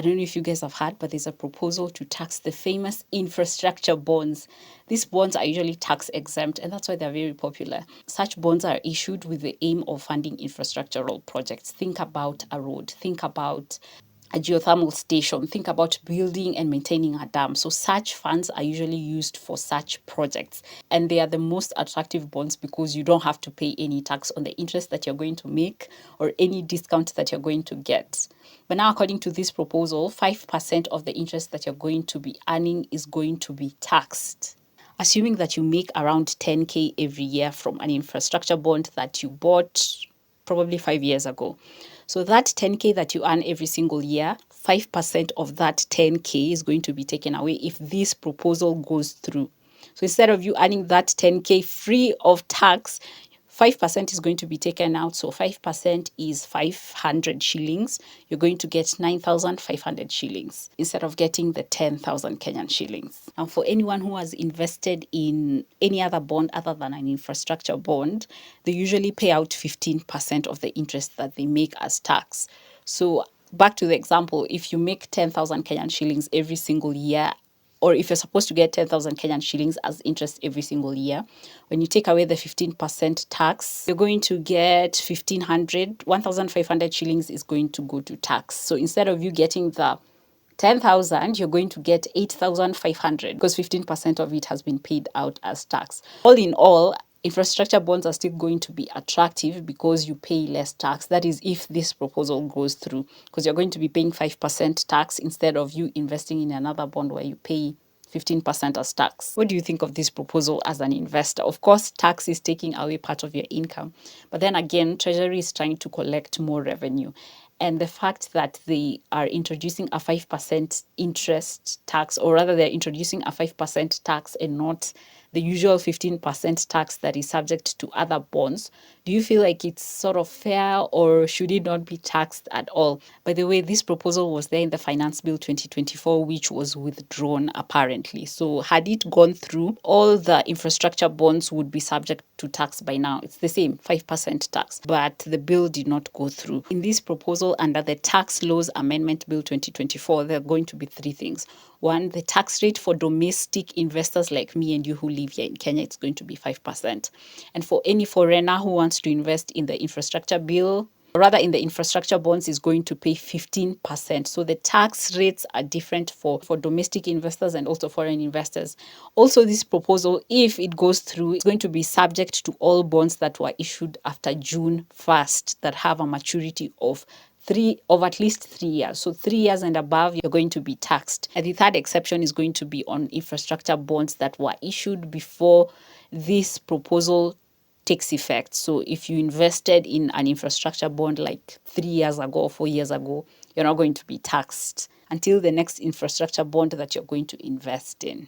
don't know if you guys have heard, but there's a proposal to tax the famous infrastructure bonds. These bonds are usually tax exempt, and that's why they're very popular. Such bonds are issued with the aim of funding infrastructural projects. Think about a road, think about a geothermal station, think about building and maintaining a dam. So such funds are usually used for such projects, and they are the most attractive bonds because you don't have to pay any tax on the interest that you're going to make or any discount that you're going to get. But now, according to this proposal, 5% of the interest that you're going to be earning is going to be taxed. Assuming that you make around 10K every year from an infrastructure bond that you bought probably 5 years ago. So that 10K that you earn every single year, 5% of that 10K is going to be taken away if this proposal goes through. So instead of you earning that 10K free of tax, 5% is going to be taken out. So 5% is 500 shillings. You're going to get 9,500 shillings instead of getting the 10,000 Kenyan shillings. Now, for anyone who has invested in any other bond other than an infrastructure bond, they usually pay out 15% of the interest that they make as tax. So back to the example, if you make 10,000 Kenyan shillings every single year, or if you're supposed to get 10,000 Kenyan shillings as interest every single year, when you take away the 15% tax, you're going to get 1,500 shillings is going to go to tax. So instead of you getting the 10,000, you're going to get 8,500 because 15% of it has been paid out as tax. All in all, infrastructure bonds are still going to be attractive because you pay less tax. That is if this proposal goes through, because you're going to be paying 5% tax instead of you investing in another bond where you pay 15% as tax. What do you think of this proposal as an investor? Of course, tax is taking away part of your income, but then again, Treasury is trying to collect more revenue. And the fact that they are introducing a 5% interest tax, or rather they're introducing a 5% tax and not the usual 15% tax that is subject to other bonds, do you feel like it's sort of fair, or should it not be taxed at all? By the way, this proposal was there in the Finance Bill 2024, which was withdrawn apparently. So had it gone through, all the infrastructure bonds would be subject to tax by now. It's the same 5% tax, but the bill did not go through. In this proposal, under the Tax Laws Amendment Bill 2024, there are going to be three things. One, the tax rate for domestic investors like me and you who live here in Kenya, it's going to be 5%. And for any foreigner who wants to invest in the infrastructure bill, rather in the infrastructure bonds, is going to pay 15%. So the tax rates are different for domestic investors and also foreign investors. Also, this proposal, if it goes through, it's going to be subject to all bonds that were issued after June 1st that have a maturity of at least 3 years. So 3 years and above, you're going to be taxed. And the third exception is going to be on infrastructure bonds that were issued before this proposal takes effect. So if you invested in an infrastructure bond like 3 years ago or 4 years ago, you're not going to be taxed until the next infrastructure bond that you're going to invest in.